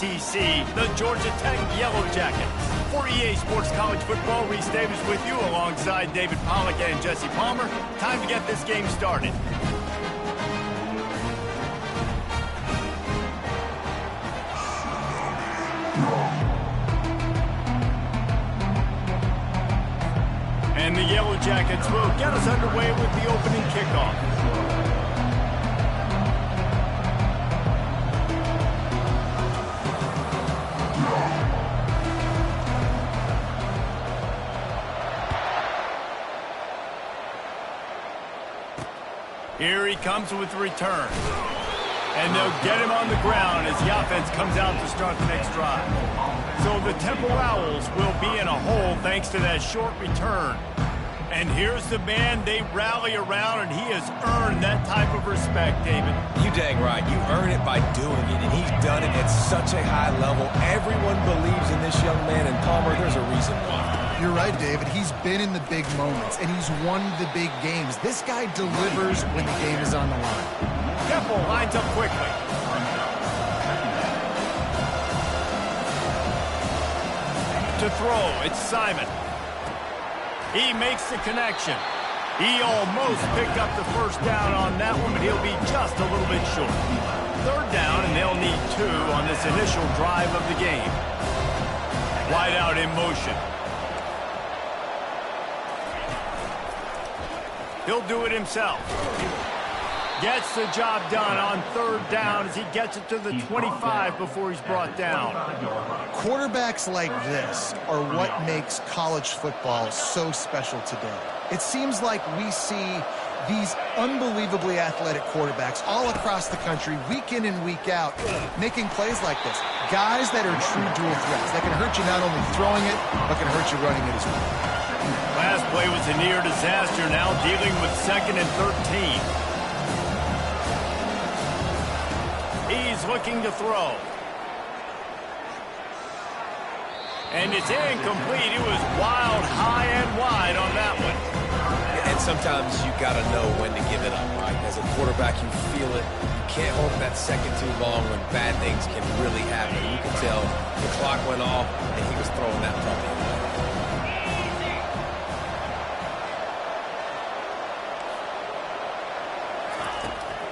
ACC, the Georgia Tech Yellow Jackets. For EA Sports College Football, Reese Davis with you alongside David Pollack and Jesse Palmer. Time to get this game started. And the Yellow Jackets will get us underway with the opening kickoff. Here he comes with the return. And they'll get him on the ground as the offense comes out to start the next drive. So the Temple Owls will be in a hole thanks to that short return. And here's the man they rally around, and he has earned that type of respect, David. You dang right. You earn it by doing it, and he's done it at such a high level. Everyone believes in this young man, and Palmer, there's a reason why. You're right, David. He's been in the big moments, and he's won the big games. This guy delivers when the game is on the line. Temple lines up quickly. To throw, it's Simon. He makes the connection. He almost picked up the first down on that one, but he'll be just a little bit short. Third down, and they'll need 2 on this initial drive of the game. Wide out in motion. He'll do it himself. Gets the job done on third down as he gets it to the 25 before he's brought down. Quarterbacks like this are what makes college football so special today. It seems like we see these unbelievably athletic quarterbacks all across the country, week in and week out, making plays like this. Guys that are true dual threats. That can hurt you not only throwing it, but can hurt you running it as well. Last play was a near disaster, now dealing with 2nd and 13. He's looking to throw. And it's incomplete. It was wild, high and wide on that one. And sometimes you got to know when to give it up, right? As a quarterback, you feel it. You can't hold that second too long when bad things can really happen. You can tell the clock went off, and he was throwing that puppy away.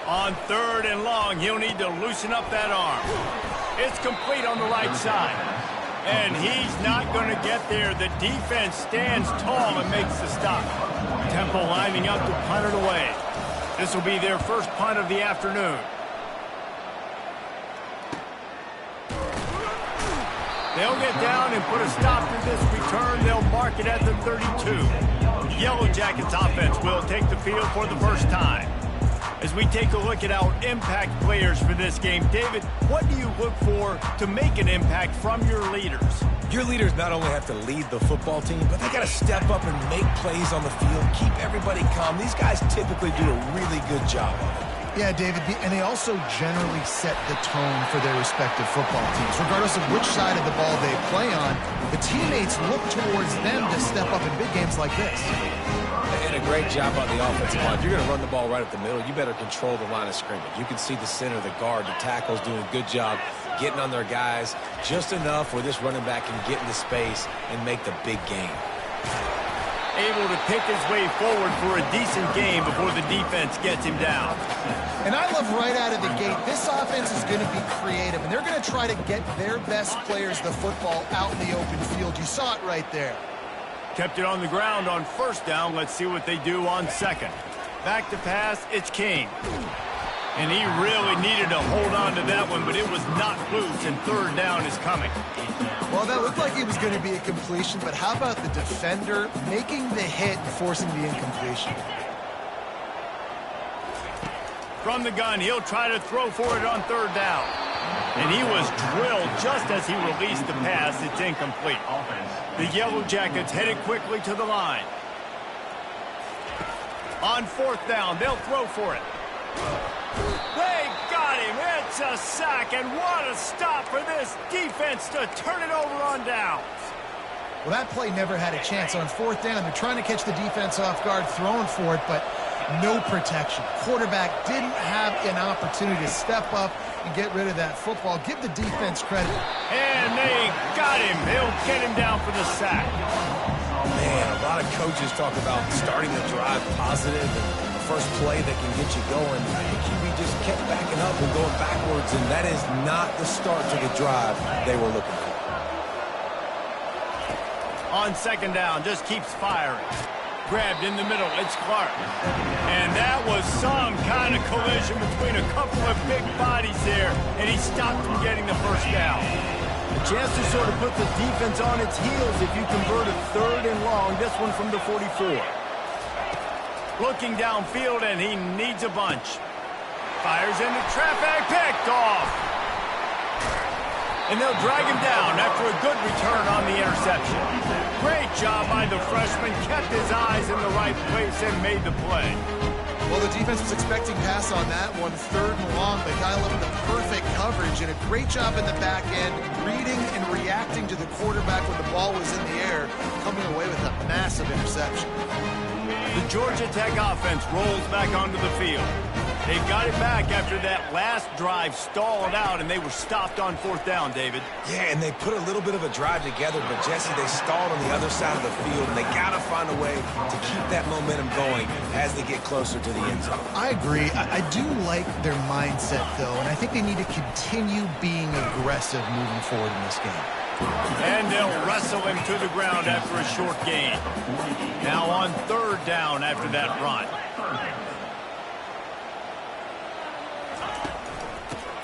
On 3rd and long, he'll need to loosen up that arm. It's complete on the right side. And he's not going to get there. The defense stands tall and makes the stop. Temple lining up to punt it away. This will be their first punt of the afternoon. They'll get down and put a stop to this return. They'll mark it at the 32. Yellow Jackets offense will take the field for the first time. As we take a look at our impact players for this game, David, what do you look for to make an impact from your leaders? Your leaders not only have to lead the football team, but they got to step up and make plays on the field, keep everybody calm. These guys typically do a really good job of it. Yeah, David, and they also generally set the tone for their respective football teams. Regardless of which side of the ball they play on, the teammates look towards them to step up in big games like this. And a great job on the offensive line. If you're going to run the ball right at the middle, you better control the line of scrimmage. You can see the center, the guard, the tackles doing a good job getting on their guys just enough where this running back can get into space and make the big game. Able to pick his way forward for a decent game before the defense gets him down. And I love right out of the gate, this offense is going to be creative, and they're going to try to get their best players the football out in the open field. You saw it right there. Kept it on the ground on first down. Let's see what they do on 2nd. Back to pass, it's King. And he really needed to hold on to that one, but it was not loose, and 3rd down is coming. Well, that looked like it was going to be a completion, but how about the defender making the hit and forcing the incompletion? From the gun, he'll try to throw for it on 3rd down. And he was drilled just as he released the pass. It's incomplete. The Yellow Jackets headed quickly to the line. On 4th down, they'll throw for it. They got him. It's a sack, and what a stop for this defense to turn it over on downs. Well, that play never had a chance. On 4th down, they're trying to catch the defense off guard, throwing for it, but no protection. Quarterback didn't have an opportunity to step up and get rid of that football. Give the defense credit. And they got him. They'll get him down for the sack. Man, a lot of coaches talk about starting the drive positive and the first play that can get you going. The QB just kept backing up and going backwards, and that is not the start to the drive they were looking for. On second down, just keeps firing. Grabbed in the middle, it's Clark. And that was some kind of collision between a couple of big bodies there, and he stopped from getting the first down. A chance to sort of put the defense on its heels if you convert a 3rd and long, this one from the 44. Looking downfield, and he needs a bunch. Fires into traffic, picked off. And they'll drag him down after a good return on the interception. Great job by the freshman, kept his eyes in the right place and made the play. Well, the defense was expecting pass on that one, 3rd and long. They dialed up the perfect coverage and a great job in the back end, reading and reacting to the quarterback when the ball was in the air, coming away with a massive interception. The Georgia Tech offense rolls back onto the field. They got it back after that last drive stalled out, and they were stopped on 4th down, David. Yeah, and they put a little bit of a drive together, but, Jesse, they stalled on the other side of the field, and they got to find a way to keep that momentum going as they get closer to the end zone. I agree. I do like their mindset, though, and I think they need to continue being aggressive moving forward in this game. And they'll wrestle him to the ground after a short gain. Now on 3rd down after that run.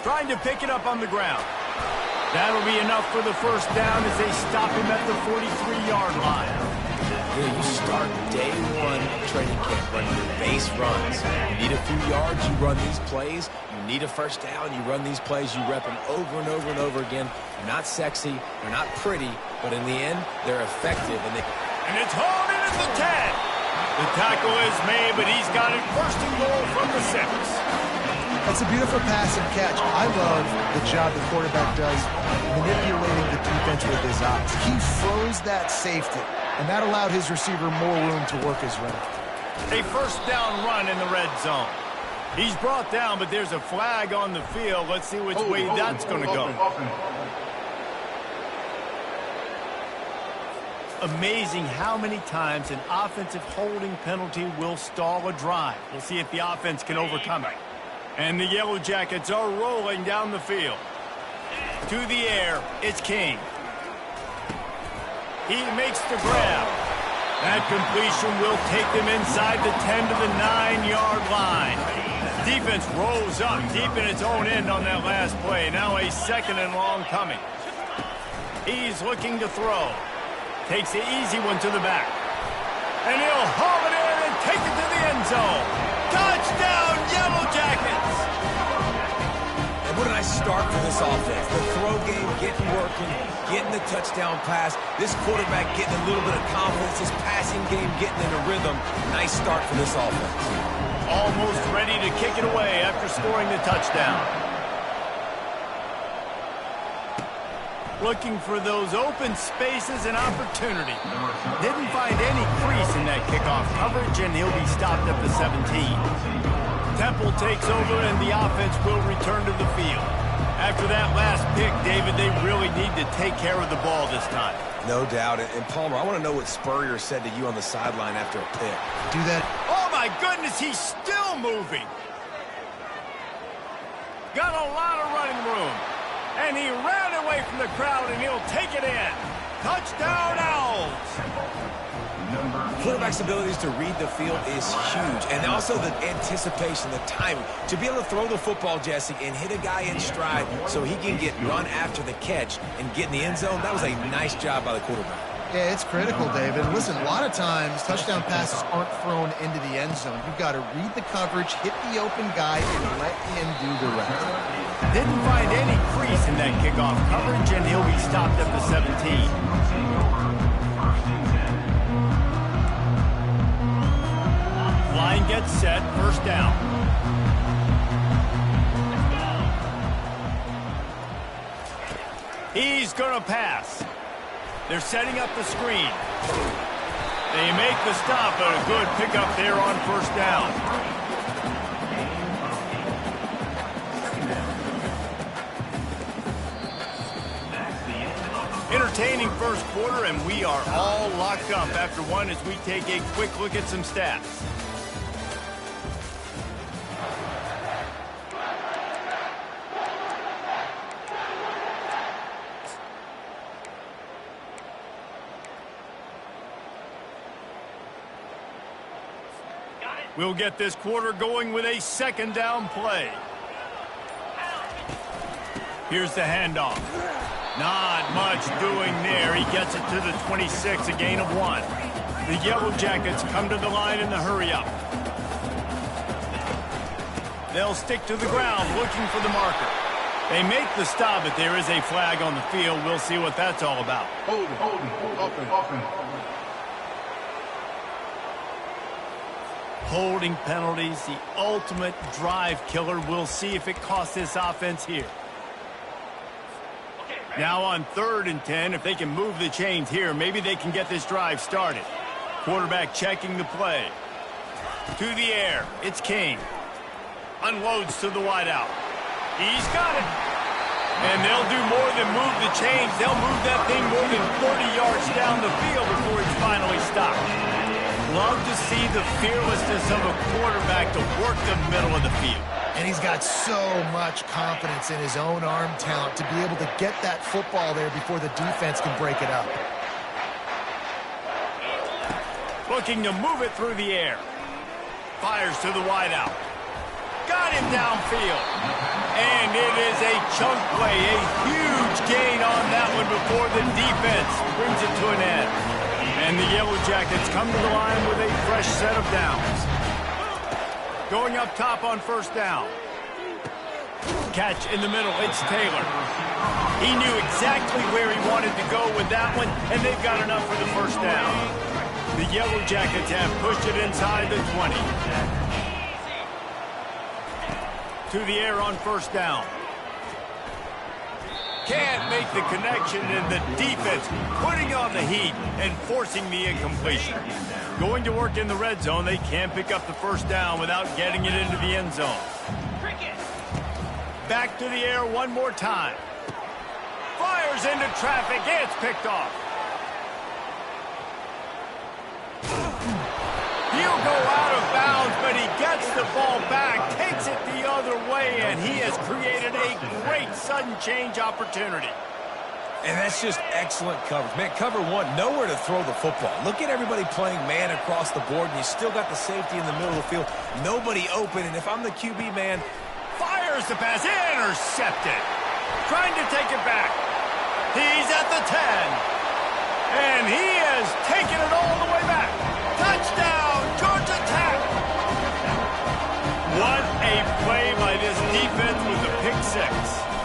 Trying to pick it up on the ground. That'll be enough for the first down as they stop him at the 43-yard line. Yeah, you start day one of training camp running your base runs. You need a few yards, you run these plays. You need a first down, you run these plays. You rep them over and over and over again. They're not sexy, they're not pretty, but in the end, they're effective. And it's hauled in at the 10. The tackle is made, but he's got it 1st and goal from the 6. That's a beautiful pass and catch. I love the job the quarterback does manipulating the defense with his eyes. He froze that safety, and that allowed his receiver more room to work his route. A 1st down run in the red zone. He's brought down, but there's a flag on the field. Let's see which way that's going to go. Amazing how many times an offensive holding penalty will stall a drive. We'll see if the offense can overcome it. And the Yellow Jackets are rolling down the field. To the air, it's King. He makes the grab. That completion will take them inside the 10 to the 9-yard line. Defense rolls up deep in its own end on that last play. Now a 2nd and long coming. He's looking to throw. Takes the easy one to the back. And he'll haul it in and take it to the end zone. Touchdown, Yellow Jackets! And what a nice start for this offense. The throw game getting working, getting the touchdown pass. This quarterback getting a little bit of confidence. His passing game getting in a rhythm. Nice start for this offense. Almost ready to kick it away after scoring the touchdown. Looking for those open spaces and opportunity. Didn't find any crease in that kickoff coverage, and he'll be stopped at the 17. Temple takes over, and the offense will return to the field. After that last pick, David, they really need to take care of the ball this time. No doubt. And Palmer, I want to know what Spurrier said to you on the sideline after a pick. Do that. Oh, my goodness, he's still moving. Got a lot of running room. And he ran away from the crowd, and he'll take it in. Touchdown, Owls! Quarterback's abilities to read the field is huge, and also the anticipation, the timing. To be able to throw the football, Jesse, and hit a guy in stride so he can get run after the catch and get in the end zone, that was a nice job by the quarterback. Yeah, it's critical, David. Listen, a lot of times touchdown passes aren't thrown into the end zone. You've got to read the coverage, hit the open guy, and let him do the rest. Didn't find any crease in that kickoff coverage, and he'll be stopped at the 17. Line gets set, 1st down. He's going to pass. They're setting up the screen. They make the stop, but a good pickup there on first down. Entertaining first quarter, and we are all locked up after one as we take a quick look at some stats. We'll get this quarter going with a second down play. Here's the handoff. Not much doing there. He gets it to the 26, a gain of 1. The Yellow Jackets come to the line in the hurry-up. They'll stick to the ground looking for the marker. They make the stop, but there is a flag on the field. We'll see what that's all about. Holding penalties, the ultimate drive killer. We'll see if it costs this offense here. Now on 3rd and 10, if they can move the chains here, maybe they can get this drive started. Quarterback checking the play. To the air, it's King. Unloads to the wideout. He's got it. And they'll do more than move the chains. They'll move that thing more than 30 yards down the field before it's finally stopped. Love to see the fearlessness of a quarterback to work the middle of the field. And he's got so much confidence in his own arm talent to be able to get that football there before the defense can break it up. Looking to move it through the air. Fires to the wideout. Got him downfield. And it is a chunk play, a huge gain on that one before the defense brings it to an end. And the Yellow Jackets come to the line with a fresh set of downs. Going up top on first down. Catch in the middle, it's Taylor. He knew exactly where he wanted to go with that one, and they've got enough for the first down. The Yellow Jackets have pushed it inside the 20. To the air on first down. Can't make the connection, and the defense putting on the heat and forcing the incompletion. Going to work in the red zone, they can't pick up the first down without getting it into the end zone. Back to the air one more time. Fires into traffic, it's picked off. He'll go out of bounds, but he gets the ball back, takes it the other way, and he has created a great sudden change opportunity. And that's just excellent coverage. Man, cover one, nowhere to throw the football. Look at everybody playing man across the board, and you still got the safety in the middle of the field. Nobody open, and if I'm the QB man, fires the pass, intercepted. Trying to take it back. He's at the 10. And he has taken it all the way back. Touchdown, Georgia Tech. What a play by this defense with the pick 6.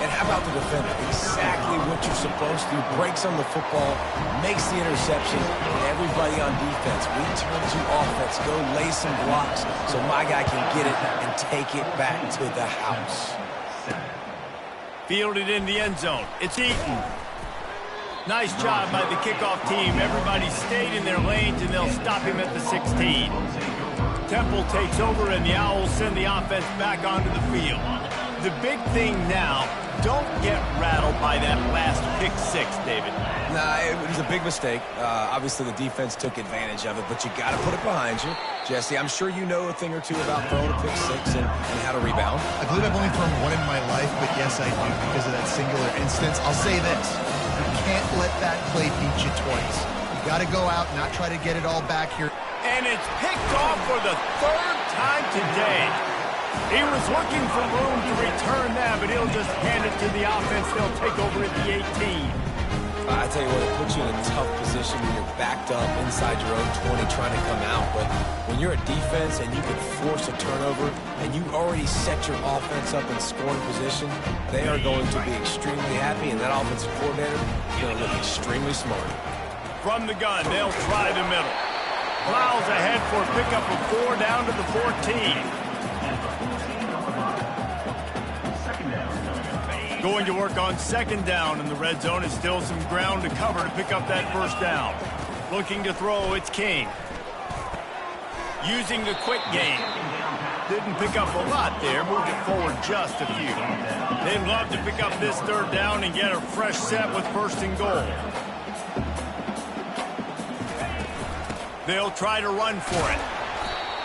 And how about the defender? Exactly what you're supposed to do. Breaks on the football, makes the interception, and everybody on defense, we turn to offense, go lay some blocks so my guy can get it and take it back to the house. Fielded in the end zone. It's Eaton. Nice job by the kickoff team. Everybody stayed in their lanes, and they'll stop him at the 16. Temple takes over, and the Owls send the offense back onto the field. The big thing now, don't get rattled by that last pick 6, David. Nah, it was a big mistake. Obviously, the defense took advantage of it, but you got to put it behind you. Jesse, I'm sure you know a thing or two about throwing a pick 6 and how to rebound. I believe I've only thrown one in my life, but yes, I do because of that singular instance. I'll say this. You can't let that play beat you twice. You got to go out and not try to get it all back here. And it's picked off for the 3rd time today. He was looking for room to return that, but he'll just hand it to the offense. They'll take over at the 18. I tell you what, it puts you in a tough position when you're backed up inside your own 20 trying to come out. But when you're a defense and you can force a turnover and you already set your offense up in scoring position, they are going to be extremely happy, and that offensive coordinator is going to look extremely smart. From the gun, they'll try the middle. Plows ahead for a pickup of 4 down to the 14. Going to work on second down in the red zone. Is still some ground to cover to pick up that first down. Looking to throw, it's King. Using the quick game. Didn't pick up a lot there, moved it forward just a few. They'd love to pick up this third down and get a fresh set with first and goal. They'll try to run for it.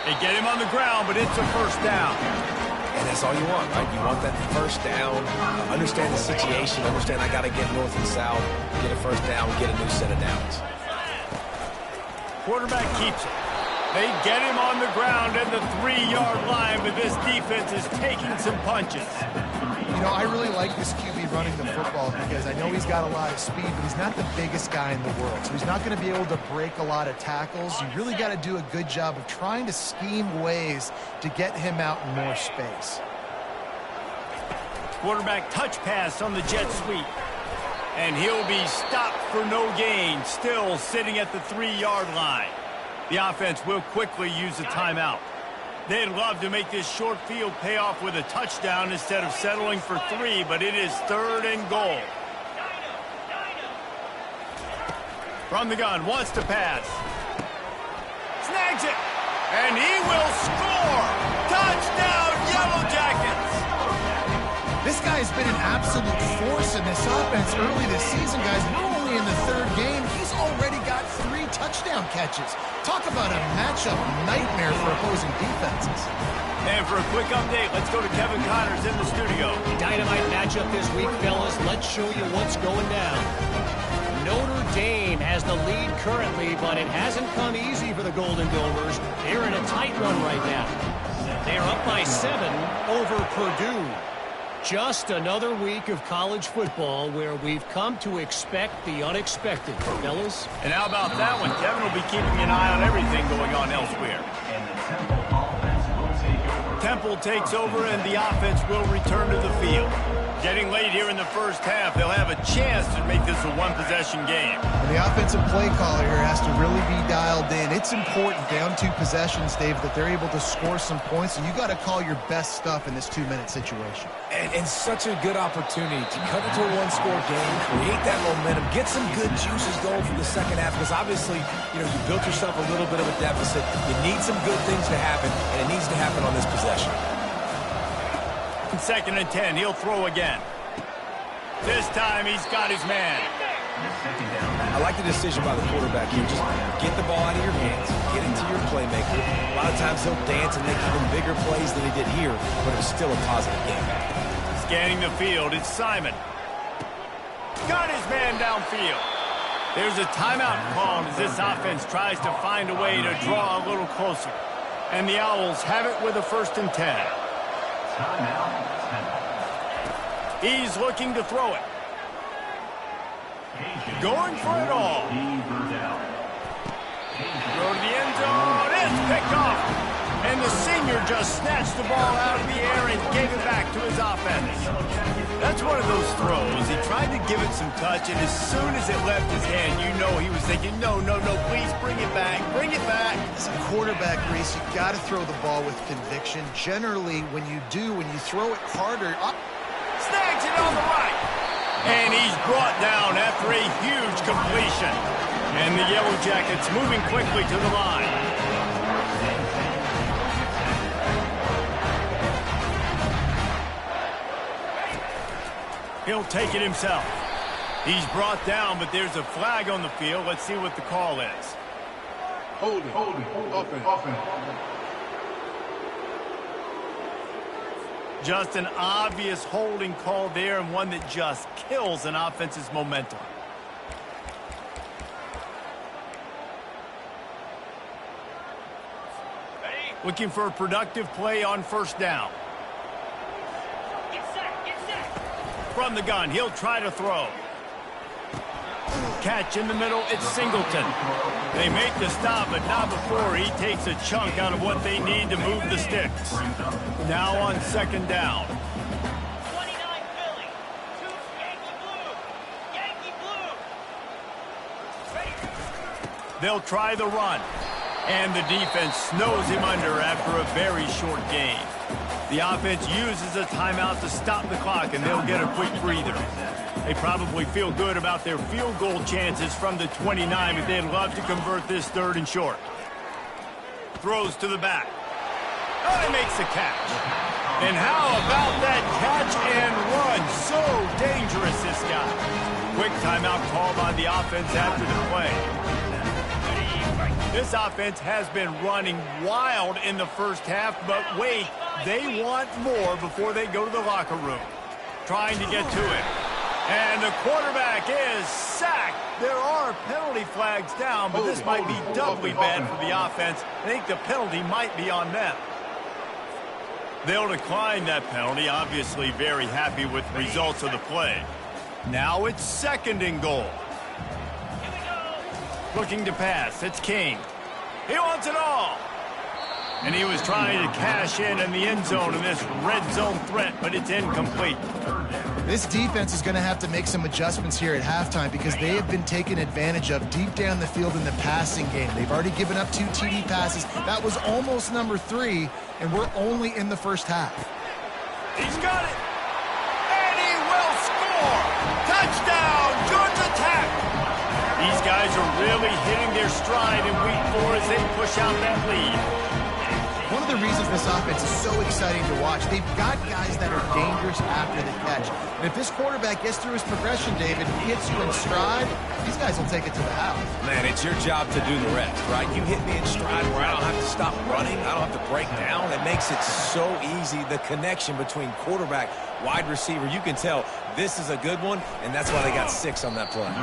They get him on the ground, but it's a first down. And that's all you want, right? You want that first down, understand the situation, understand I got to get north and south, get a first down, get a new set of downs. Quarterback keeps it. They get him on the ground at the 3-yard line, but this defense is taking some punches. You know, I really like this QB running the football because I know he's got a lot of speed, but he's not the biggest guy in the world. So he's not going to be able to break a lot of tackles. You really got to do a good job of trying to scheme ways to get him out in more space. Quarterback touch pass on the jet sweep. And he'll be stopped for no gain, still sitting at the 3-yard line. The offense will quickly use a timeout. They'd love to make this short field pay off with a touchdown instead of settling for 3, but it is 3rd and goal. From the gun, wants to pass. Snags it, and he will score! Touchdown, Yellow Jackets! This guy's been an absolute force in this offense early this season, guys. We're only in the 3rd game. He's already got 3 touchdown catches. Talk about a matchup nightmare for opposing defenses. And for a quick update, let's go to Kevin Connors in the studio. Dynamite matchup this week, fellas. Let's show you what's going down. Notre Dame has the lead currently, but it hasn't come easy for the Golden Gophers. They're in a tight one right now. They're up by 7 over Purdue. Just another week of college football where we've come to expect the unexpected, fellas. And how about that one? Kevin will be keeping an eye on everything going on elsewhere. Temple takes over and the offense will return to the field. Getting late here in the first half, they'll have a chance to make this a one-possession game. And the offensive play caller here has to really be dialed in. It's important down 2 possessions, Dave, that they're able to score some points, and you got to call your best stuff in this 2-minute situation. And such a good opportunity to cut into a one-score game, create that momentum, get some good juices going for the second half, because obviously, you know, you built yourself a little bit of a deficit. You need some good things to happen, and it needs to happen on this possession. 2nd and 10, he'll throw again. This time he's got his man. I like the decision by the quarterback here. Just get the ball out of your hands, get it to your playmaker. A lot of times he'll dance and make even bigger plays than he did here, but it was still a positive game. Scanning the field, it's Simon. Got his man downfield. There's a timeout called as this offense tries to find a way to draw a little closer. And the Owls have it with a 1st and 10. He's looking to throw it. Going for it all. Throw to the end zone. It's picked off. And the senior just snatched the ball out of the air and gave it back to his offense. That's one of those throws. He tried to give it some touch, and as soon as it left his hand, you know he was thinking, no, please bring it back, bring it back. As a quarterback, Reese, you got to throw the ball with conviction. Generally, when you throw it harder, snags it on the right. And he's brought down after a huge completion. And the Yellow Jackets moving quickly to the line. He'll take it himself. He's brought down, but there's a flag on the field. Let's see what the call is. Holding, offense. Just an obvious holding call there, and one that just kills an offense's momentum. Looking for a productive play on 1st down. From the gun, he'll try to throw. Catch in the middle, it's Singleton. They make the stop, but not before he takes a chunk out of what they need to move the sticks. Now on 2nd down. 29 Philly, 2 Yankee blue. They'll try the run. And the defense snows him under after a very short game. The offense uses a timeout to stop the clock, and they'll get a quick breather. They probably feel good about their field goal chances from the 29, but they'd love to convert this 3rd and short. Throws to the back. Oh, he makes the catch. And how about that catch and run? So dangerous, this guy. Quick timeout called on the offense after the play. This offense has been running wild in the first half, but wait, they want more before they go to the locker room. Trying to get to it. And the quarterback is sacked. There are penalty flags down, but this might be doubly bad for the offense. I think the penalty might be on them. They'll decline that penalty, obviously very happy with the results of the play. Now it's 2nd and goal. Looking to pass, it's King. He wants it all. And he was trying to cash in the end zone in this red zone threat, but it's incomplete. This defense is going to have to make some adjustments here at halftime because they have been taken advantage of deep down the field in the passing game. They've already given up 2 TD passes. That was almost number 3, and we're only in the first half. He's got it. And he will score. Touchdown, Georgia Tech. These guys are really hitting their stride in week 4 as they push out that lead. One of the reasons this offense is so exciting to watch, they've got guys that are dangerous after the catch. And if this quarterback gets through his progression, David, hits you in stride, these guys will take it to the house. Man, it's your job to do the rest, right? You hit me in stride where I don't have to stop running. I don't have to break down. It makes it so easy, the connection between quarterback, wide receiver. You can tell this is a good one, and that's why they got 6 on that play.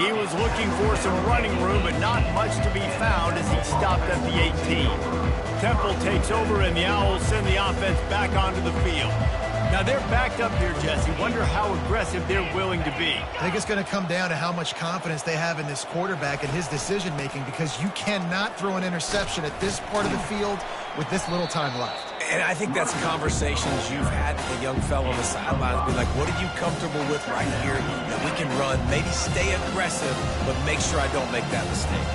He was looking for some running room, but not much to be found as he stopped at the 18. Temple takes over, and the Owls send the offense back onto the field. Now, they're backed up here, Jesse. Wonder how aggressive they're willing to be. I think it's going to come down to how much confidence they have in this quarterback and his decision-making because you cannot throw an interception at this part of the field with this little time left. And I think that's conversations you've had with the young fellow on the sidelines. Be like, what are you comfortable with right here that we can run? Maybe stay aggressive, but make sure I don't make that mistake.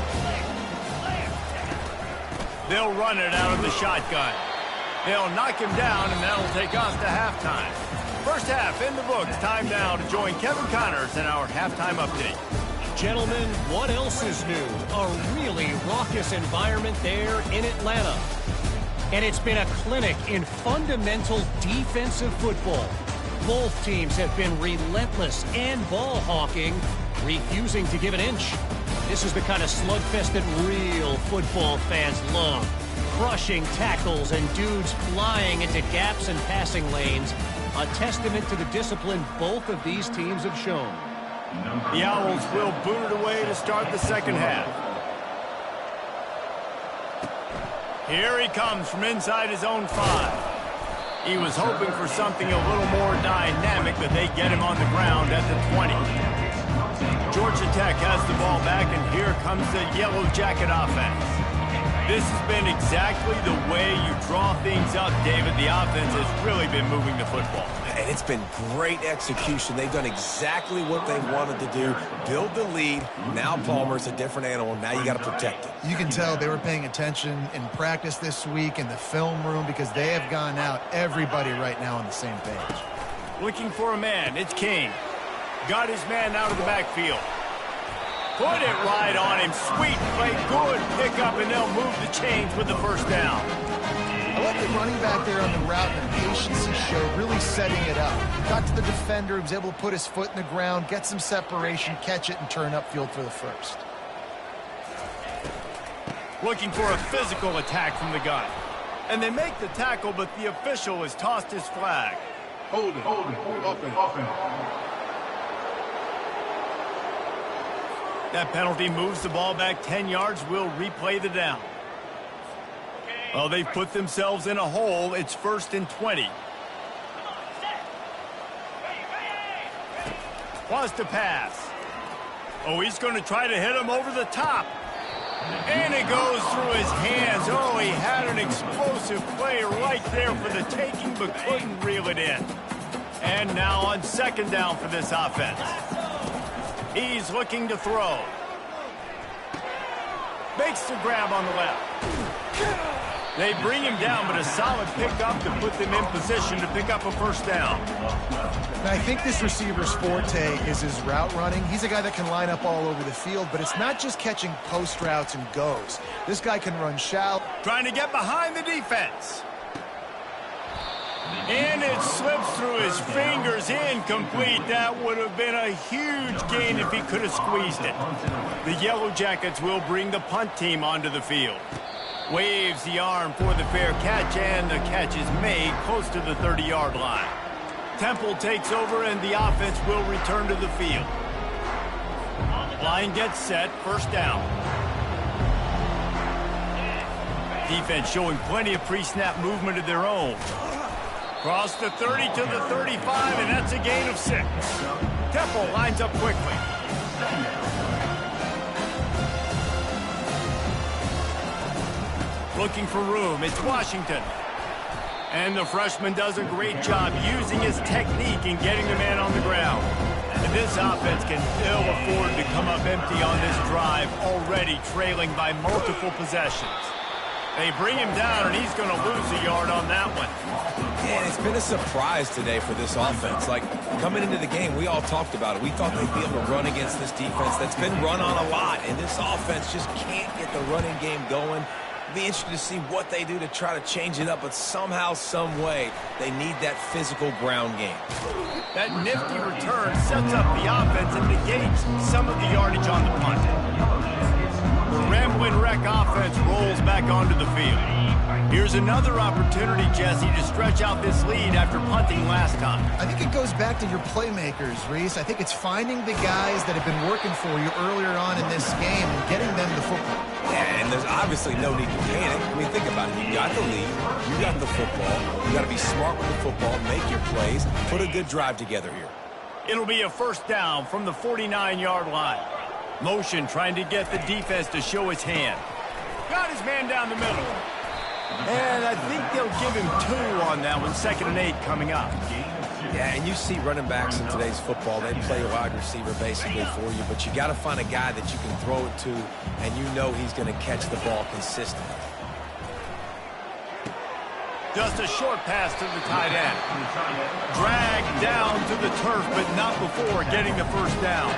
They'll run it out of the shotgun. They'll knock him down, and that'll take us to halftime. First half in the books. Time now to join Kevin Connors in our halftime update. Gentlemen, what else is new? A really raucous environment there in Atlanta. And it's been a clinic in fundamental defensive football. Both teams have been relentless and ball hawking, refusing to give an inch. This is the kind of slugfest that real football fans love. Crushing tackles and dudes flying into gaps and passing lanes. A testament to the discipline both of these teams have shown. The Owls will boot it away to start the second half. Here he comes from inside his own 5. He was hoping for something a little more dynamic, but they get him on the ground at the 20. Georgia Tech has the ball back, and here comes the Yellow Jacket offense. This has been exactly the way you draw things up, David. The offense has really been moving the football. And it's been great execution. They've done exactly what they wanted to do. Build the lead. Now Palmer's a different animal. Now you got to protect it. You can tell they were paying attention in practice this week in the film room because they have gone out, everybody right now on the same page. Looking for a man. It's King. Got his man out of the backfield. Put it right on him. Sweet play. Good pickup, and they'll move the chains with the first down. I like the running back there on the route and the patience he showed, really setting it up. Got to the defender, was able to put his foot in the ground, get some separation, catch it, and turn upfield for the first. Looking for a physical attack from the gun. And they make the tackle, but the official has tossed his flag. Hold it. Offense. That penalty moves the ball back 10 yards. We'll replay the down. Well, they've put themselves in a hole. It's 1st and 20. Wants to pass. Oh, he's going to try to hit him over the top. And it goes through his hands. Oh, he had an explosive play right there for the taking, but couldn't reel it in. And now on 2nd down for this offense. He's looking to throw. Makes the grab on the left. They bring him down, but a solid pickup to put them in position to pick up a first down. And I think this receiver's forte is his route running. He's a guy that can line up all over the field, but it's not just catching post routes and goes. This guy can run shallow. Trying to get behind the defense. And it slips through his fingers, incomplete. That would have been a huge gain if he could have squeezed it. The Yellow Jackets will bring the punt team onto the field. Waves the arm for the fair catch, and the catch is made close to the 30-yard line. Temple takes over, and the offense will return to the field. Line gets set, first down. Defense showing plenty of pre-snap movement of their own. Cross the 30 to the 35, and that's a gain of 6. Temple lines up quickly. Looking for room, it's Washington. And the freshman does a great job using his technique in getting the man on the ground. And this offense can ill afford to come up empty on this drive, already trailing by multiple possessions. They bring him down, and he's going to lose a yard on that one. And it's been a surprise today for this offense. Like, coming into the game, we all talked about it. We thought they'd be able to run against this defense that's been run on a lot, and this offense just can't get the running game going. It'll be interesting to see what they do to try to change it up, but somehow, some way, they need that physical ground game. That nifty return sets up the offense and negates some of the yardage on the punt. The Ramblin' Wreck offense rolls back onto the field. Here's another opportunity, Jesse, to stretch out this lead after punting last time. I think it goes back to your playmakers, Reese. I think it's finding the guys that have been working for you earlier on in this game and getting them the football. Yeah, and there's obviously no need to panic. I mean, think about it. You got the lead. You got the football. You got to be smart with the football, make your plays, put a good drive together here. It'll be a first down from the 49-yard line. Motion trying to get the defense to show his hand. Got his man down the middle. And I think they'll give him 2 on that one. 2nd and 8 coming up. Yeah, and you see running backs in today's football, they play wide receiver basically for you, but you got to find a guy that you can throw it to, and you know he's going to catch the ball consistently. Just a short pass to the tight end. Dragged down to the turf, but not before getting the first down.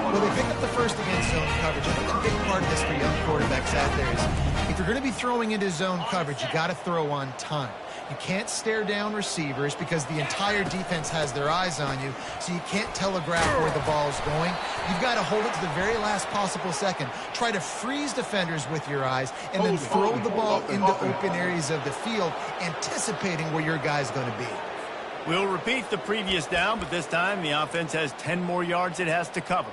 Well, they pick up the first against zone coverage. I think a big part of this for young quarterbacks out there is if you're going to be throwing into zone coverage, you got to throw on time. You can't stare down receivers because the entire defense has their eyes on you, so you can't telegraph where the ball is going. You've got to hold it to the very last possible second. Try to freeze defenders with your eyes and then throw the ball into open areas of the field, anticipating where your guy's going to be. We'll repeat the previous down, but this time the offense has 10 more yards it has to cover.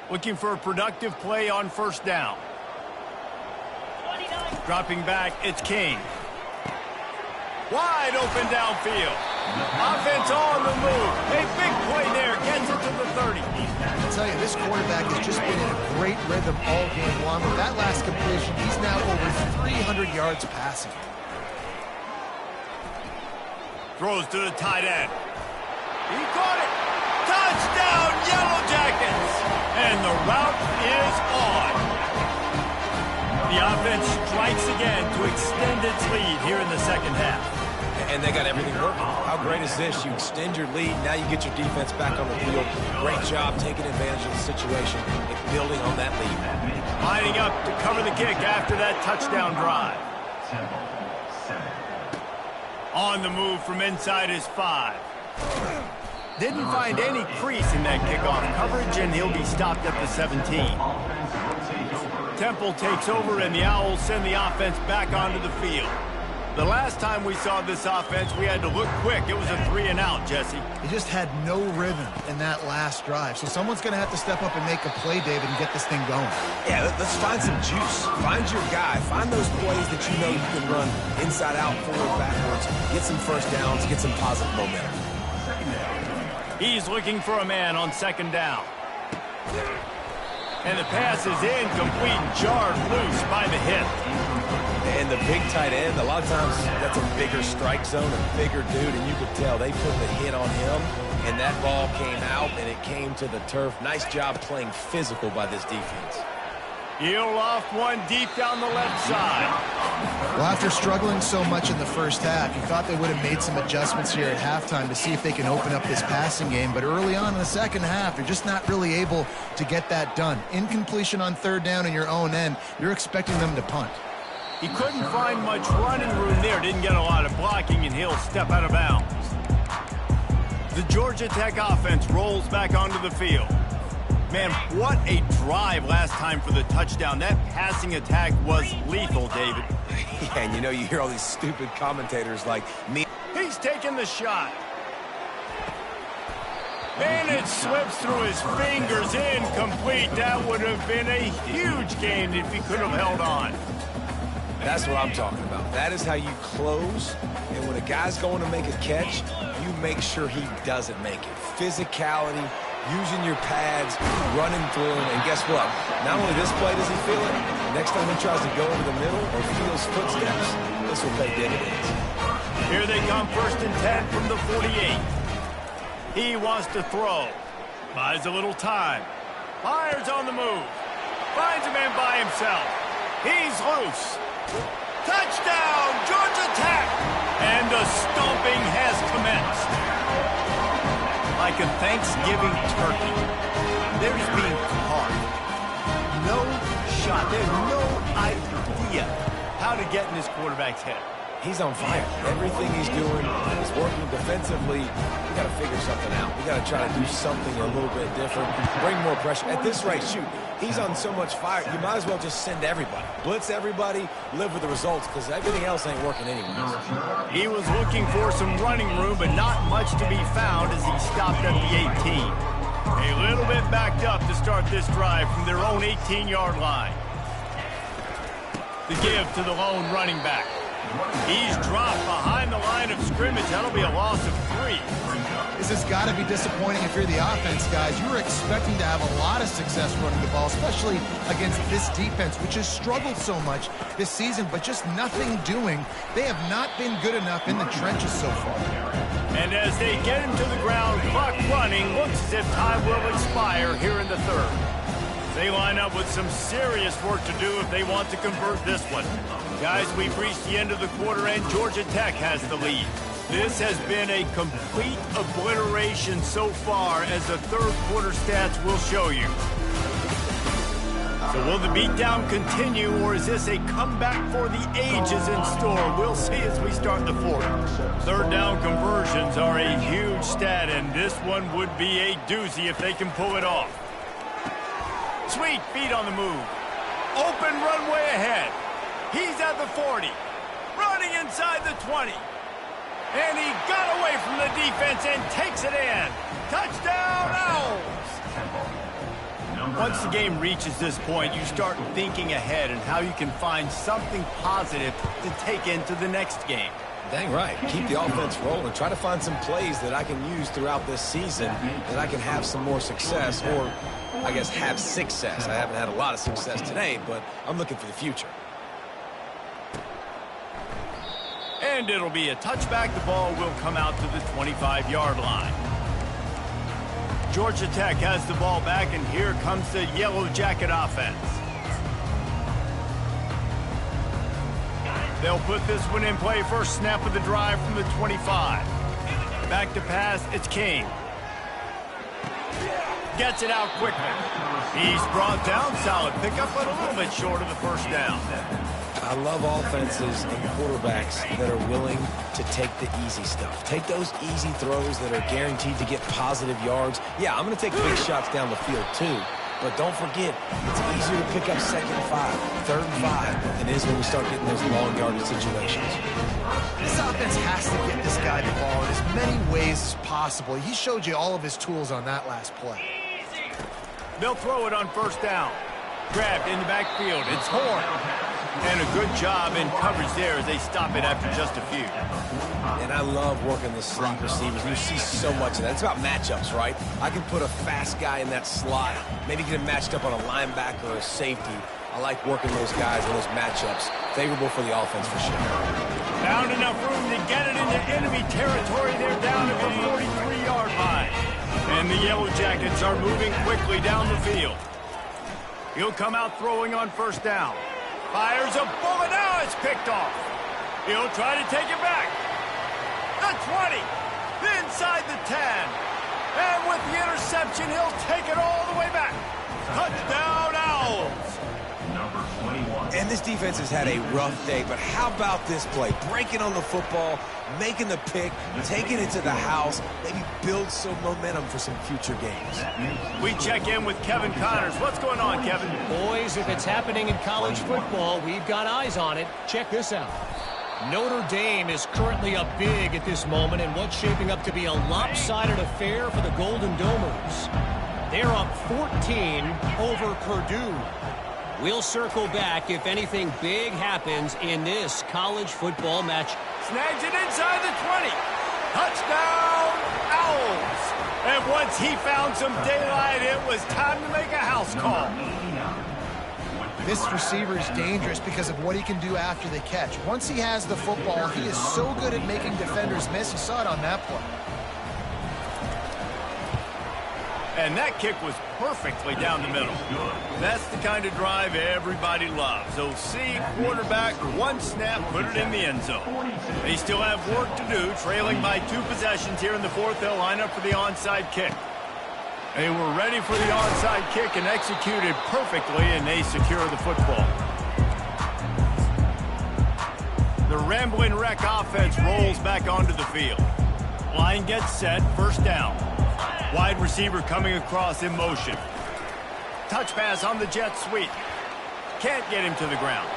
Looking for a productive play on first down. Dropping back, it's King. Wide open downfield. Offense on the move. A big play there. Gets it to the 30. I tell you, this quarterback has just been in a great rhythm all game long. With that last completion, he's now over 300 yards passing. Throws to the tight end. He caught it. Touchdown, Yellow Jackets. And the route is on. The offense strikes again to extend its lead here in the second half. And they got everything working. How great is this? You extend your lead, now you get your defense back on the field. Great job taking advantage of the situation and building on that lead. Lining up to cover the kick after that touchdown drive. On the move from inside his 5. Didn't find any crease in that kickoff coverage, and he'll be stopped at the 17. Temple takes over, and the Owls send the offense back onto the field. The last time we saw this offense, we had to look quick. It was a 3-and-out, Jesse. He just had no rhythm in that last drive. So someone's going to have to step up and make a play, David, and get this thing going. Yeah, let's find some juice. Find your guy. Find those plays that you know you can run inside out, forward, backwards. Get some first downs. Get some positive momentum. He's looking for a man on 2nd down. And the pass is incomplete, jarred loose by the hip. And the big tight end, a lot of times that's a bigger strike zone, a bigger dude, and you could tell they put the hit on him, and that ball came out, and it came to the turf. Nice job playing physical by this defense. He'll loft one deep down the left side. Well, after struggling so much in the first half, you thought they would have made some adjustments here at halftime to see if they can open up this passing game. But early on in the second half, they're just not really able to get that done. Incompletion on third down in your own end, you're expecting them to punt. He couldn't find much running room there. Didn't get a lot of blocking, and he'll step out of bounds. The Georgia Tech offense rolls back onto the field. Man, what a drive last time for the touchdown. That passing attack was lethal, David. Yeah, and you know, you hear all these stupid commentators like me. He's taking the shot. And it slips through his fingers, incomplete. That would have been a huge gain if he could have held on. That's what I'm talking about. That is how you close. And when a guy's going to make a catch, you make sure he doesn't make it. Physicality, using your pads, running through him. And guess what? Not only this play does he feel it, next time he tries to go over the middle or feels footsteps, this will pay dividends. Here they come, 1st and 10 from the 48. He wants to throw. Buys a little time. Fires on the move. Finds a man by himself. He's loose. Touchdown, Georgia Tech! And the stomping has commenced. Like a Thanksgiving turkey, they're just being carved. No shot. They have no idea how to get in this quarterback's head. He's on fire. Everything he's doing is working defensively. We got to figure something out. We got to try to do something a little bit different. Bring more pressure. At this rate, shoot, he's on so much fire, you might as well just send everybody. Blitz everybody, live with the results, because everything else ain't working anyways. He was looking for some running room, but not much to be found as he stopped at the 18. A little bit backed up to start this drive from their own 18-yard line. The give to the lone running back. He's dropped behind the line of scrimmage. That'll be a loss of 3. This has got to be disappointing if you're the offense, guys. You were expecting to have a lot of success running the ball, especially against this defense, which has struggled so much this season, but just nothing doing. They have not been good enough in the trenches so far. And as they get him to the ground, clock running, looks as if time will expire here in the third. They line up with some serious work to do if they want to convert this one. Guys, we've reached the end of the quarter, and Georgia Tech has the lead. This has been a complete obliteration so far, as the third quarter stats will show you. So will the beatdown continue, or is this a comeback for the ages in store? We'll see as we start the fourth. Third down conversions are a huge stat, and this one would be a doozy if they can pull it off. Sweet feet on the move. Open runway ahead. He's at the 40. Running inside the 20. And he got away from the defense and takes it in. Touchdown, Owls! Once the game reaches this point, you start thinking ahead and how you can find something positive to take into the next game. Dang right. Keep the offense rolling. Try to find some plays that I can use throughout this season that I can have some more success, or I guess have success. I haven't had a lot of success today, but I'm looking for the future. And it'll be a touchback. The ball will come out to the 25-yard line. Georgia Tech has the ball back, and here comes the Yellow Jacket offense. They'll put this one in play. First snap of the drive from the 25. Back to pass, it's King. Gets it out quickly. He's brought down. Solid pickup, but a little bit short of the first down. I love offenses and quarterbacks that are willing to take the easy stuff. Take those easy throws that are guaranteed to get positive yards. Yeah, I'm going to take big shots down the field too. But don't forget, it's easier to pick up 2nd and 5, 3rd and 5 than it is when we start getting those long yardage situations. This offense has to get this guy the ball in as many ways as possible. He showed you all of his tools on that last play. They'll throw it on first down. Grabbed in the backfield. It's Horn. And a good job in coverage there as they stop it after just a few. And I love working the slot receivers. You see so much of that. It's about matchups, right? I can put a fast guy in that slot, maybe get him matched up on a linebacker or a safety. I like working those guys in those matchups. Favorable for the offense for sure. Found enough room to get it into enemy territory. They're down at the 43-yard line. And the Yellow Jackets are moving quickly down the field. He'll come out throwing on first down. Fires a bullet. Now it's picked off. He'll try to take it back. The 20. Inside the 10. And with the interception, he'll take it all the way back. Touchdown, Owls. And this defense has had a rough day, but how about this play? Breaking on the football, making the pick, taking it to the house, maybe build some momentum for some future games. We check in with Kevin Connors. What's going on, Kevin? Boys, if it's happening in college football, we've got eyes on it. Check this out. Notre Dame is currently up big at this moment in what's shaping up to be a lopsided affair for the Golden Domers. They're up 14 over Purdue. We'll circle back if anything big happens in this college football match. Snags it inside the 20. Touchdown, Owls. And once he found some daylight, it was time to make a house call. This receiver is dangerous because of what he can do after the catch. Once he has the football, he is so good at making defenders miss. You saw it on that play. And that kick was perfectly down the middle. That's the kind of drive everybody loves. OC, quarterback, one snap, put it in the end zone. They still have work to do, trailing by 2 possessions here in the fourth. They'll line up for the onside kick. They were ready for the onside kick and executed perfectly, and they secure the football. The Rambling Wreck offense rolls back onto the field. Line gets set, first down. Wide receiver coming across in motion. Touch pass on the jet sweep. Can't get him to the ground.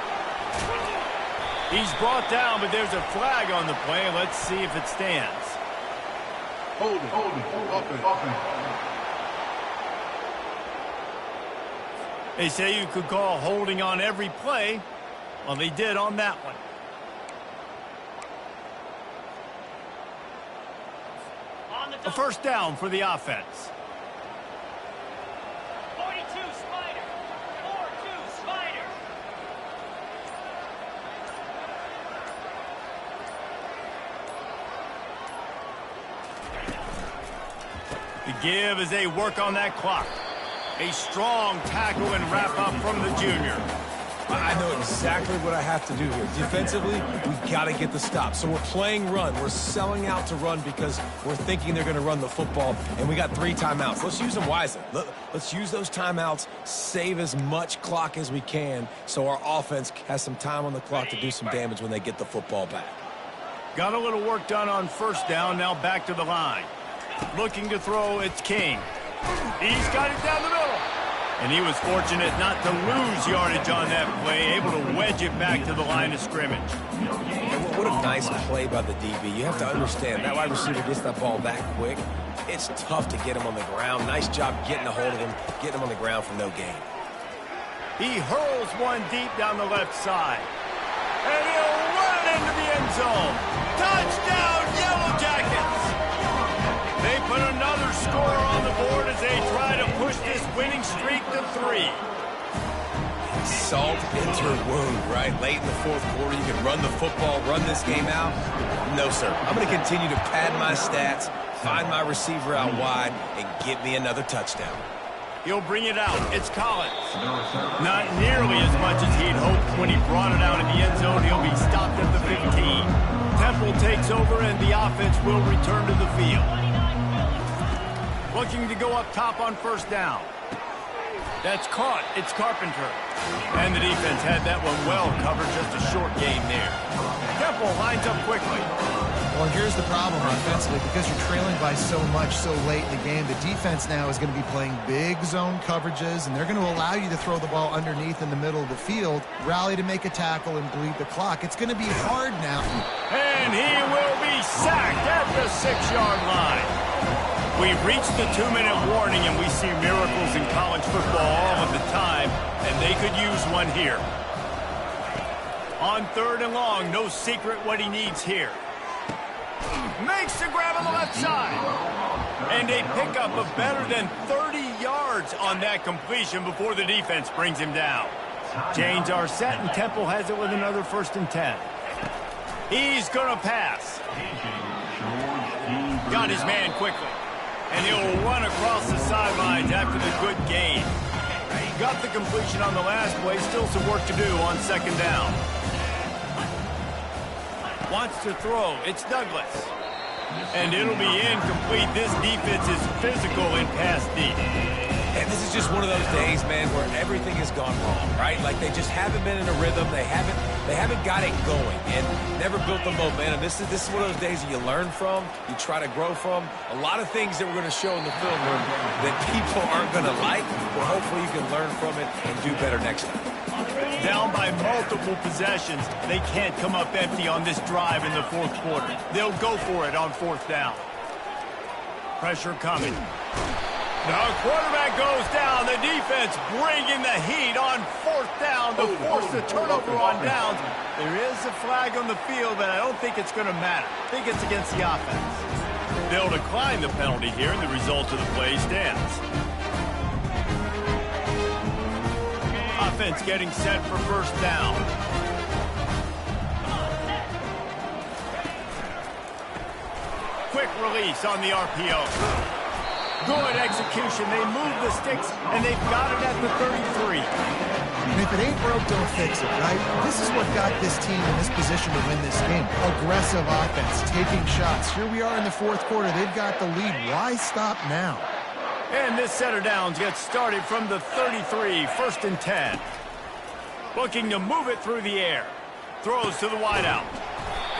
He's brought down, but there's a flag on the play. Let's see if it stands. Hold it. Offense. They say you could call holding on every play. Well, they did on that one. A first down for the offense. 42 Spider. 4-2 Spider. The give as they work on that clock. A strong tackle and wrap up from the junior. I know exactly what I have to do here. Defensively, we've got to get the stop. So we're playing run. We're selling out to run because we're thinking they're going to run the football, and we got 3 timeouts. Let's use them wisely. Let's use those timeouts, save as much clock as we can so our offense has some time on the clock to do some damage when they get the football back. Got a little work done on first down, now back to the line. Looking to throw, it's King. He's got it down the middle. And he was fortunate not to lose yardage on that play, able to wedge it back to the line of scrimmage. And what a nice play by the DB. You have to understand, that wide receiver gets that ball that quick. It's tough to get him on the ground. Nice job getting a hold of him, getting him on the ground for no gain. He hurls one deep down the left side. And he'll run it into the end zone. Touchdown, Yellow Jackets! They put another score on the board as they try to push this winning streak to 3. Salt into wound, right? Late in the fourth quarter, you can run the football, run this game out. No, sir. I'm going to continue to pad my stats, find my receiver out wide, and get me another touchdown. He'll bring it out. It's Collins. Not nearly as much as he'd hoped when he brought it out in the end zone. He'll be stopped at the 15. Temple takes over, and the offense will return to the field. Looking to go up top on first down. That's caught. It's Carpenter. And the defense had that one well covered. Just a short gain there. Temple lines up quickly. Well, here's the problem offensively. Because you're trailing by so much so late in the game, the defense now is going to be playing big zone coverages, and they're going to allow you to throw the ball underneath in the middle of the field, rally to make a tackle, and bleed the clock. It's going to be hard now. And he will be sacked at the 6-yard line. We've reached the 2-minute warning, and we see miracles in college football all of the time, and they could use one here. On 3rd and long, no secret what he needs here. Makes the grab on the left side. And a pickup of better than 30 yards on that completion before the defense brings him down. Chains are set, and Temple has it with another 1st and 10. He's going to pass. Got his man quickly. And he'll run across the sidelines after the good gain. Got the completion on the last play. Still some work to do on second down. Wants to throw. It's Douglas. And it'll be incomplete. This defense is physical in pass deep. And this is just one of those days, man, where everything has gone wrong, right? Like they just haven't been in a rhythm. They haven't got it going and never built the momentum. This is one of those days that you learn from, you try to grow from. A lot of things that we're going to show in the film room that people aren't going to like, but hopefully you can learn from it and do better next time. Down by multiple possessions, they can't come up empty on this drive in the fourth quarter. They'll go for it on fourth down. Pressure coming. Now quarterback goes down. The defense bringing the heat on fourth down to force the turnover on downs. There is a flag on the field, but I don't think it's going to matter. I think it's against the offense. They'll decline the penalty here, and the result of the play stands. Offense getting set for first down. Quick release on the RPO. Good execution. They move the sticks, and they've got it at the 33. And if it ain't broke, don't fix it, right? This is what got this team in this position to win this game. Aggressive offense, taking shots. Here we are in the fourth quarter. They've got the lead. Why stop now? And this set of downs gets started from the 33, first and 10. Looking to move it through the air. Throws to the wideout.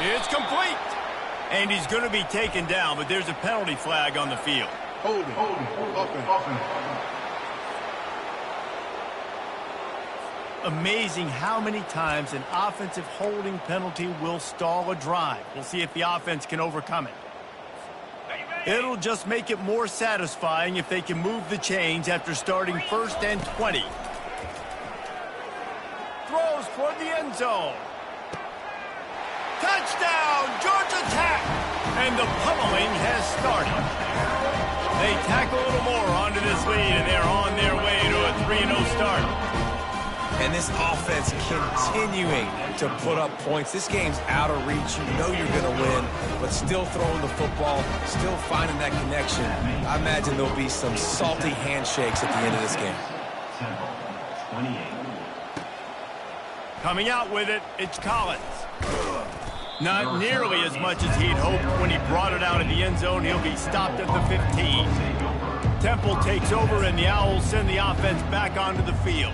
It's complete. And he's going to be taken down, but there's a penalty flag on the field. Hold it. Offense. Amazing how many times an offensive holding penalty will stall a drive. We'll see if the offense can overcome it. It'll just make it more satisfying if they can move the chains after starting first and 20. Throws toward the end zone. Touchdown, Georgia Tech! And the pummeling has started. They tack a little more onto this lead, and they're on their way to a 3-0 start. And this offense continuing to put up points. This game's out of reach. You know you're going to win, but still throwing the football, still finding that connection. I imagine there'll be some salty handshakes at the end of this game. Coming out with it, it's Collins. Not nearly as much as he'd hoped when he brought it out of the end zone. He'll be stopped at the 15. Temple takes over, and the Owls send the offense back onto the field.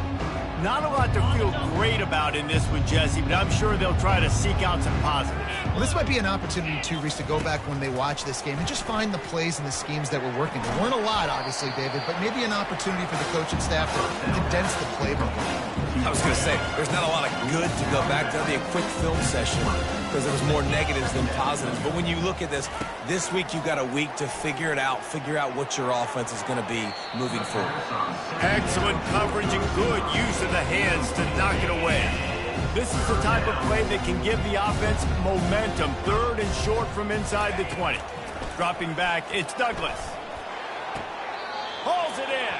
Not a lot to feel great about in this one, Jesse, but I'm sure they'll try to seek out some positives. Well, this might be an opportunity, too, Reese, to go back when they watch this game and just find the plays and the schemes that were working. There weren't a lot, obviously, David, but maybe an opportunity for the coaching staff to condense the playbook. I was going to say, there's not a lot of good to go back to. That'll be a quick film session because there was more negatives than positives. But when you look at this week you've got a week to figure it out, figure out what your offense is going to be moving forward. Excellent coverage and good use of the hands to knock it away. This is the type of play that can give the offense momentum. Third and short from inside the 20. Dropping back, it's Douglas. Hauls it in.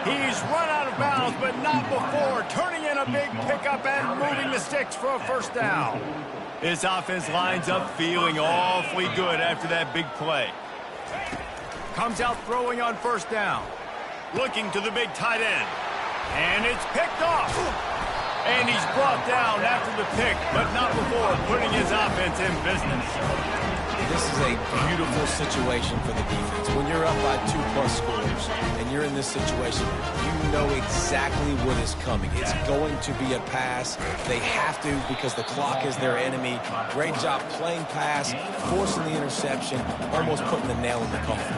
He's run out of bounds, but not before. Turning in a big pickup and moving the sticks for a first down. This offense lines up feeling awfully good after that big play. Comes out throwing on first down. Looking to the big tight end. And it's picked off. And he's brought down after the pick, but not before putting his offense in business. This is a beautiful situation for the defense. When you're up by 2+ scores and you're in this situation, you know exactly what is coming. It's going to be a pass. They have to because the clock is their enemy. Great job playing pass, forcing the interception, almost putting the nail in the coffin.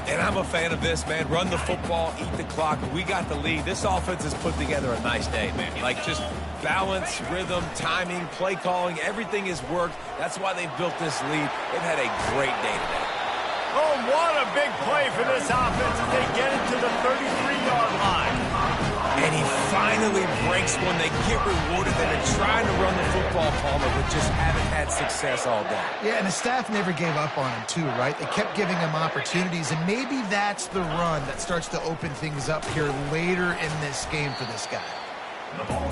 And I'm a fan of this, man. Run the football, eat the clock. We got the lead. This offense has put together a nice day, man. Like just balance, rhythm, timing, play calling, everything has worked. That's why they've built this lead. They've had a great day today. Oh, what a big play for this offense as they get it to the 33-yard line. And he finally breaks one. They get rewarded. They've been trying to run the football, Palmer, but just haven't had success all day. Yeah, and the staff never gave up on him, too, right? They kept giving him opportunities, and maybe that's the run that starts to open things up here later in this game for this guy.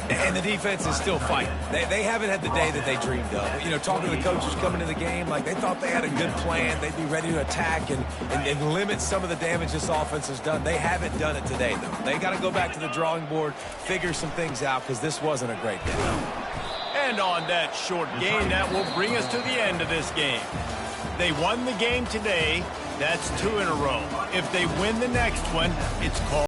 And the defense is still fighting. They haven't had the day that they dreamed of. You know, talking to the coaches coming into the game, like they thought they had a good plan. They'd be ready to attack and limit some of the damage this offense has done. They haven't done it today, though. They got to go back to the drawing board, figure some things out, because this wasn't a great day. And on that short gain, that will bring us to the end of this game. They won the game today. That's 2 in a row. If they win the next one, it's called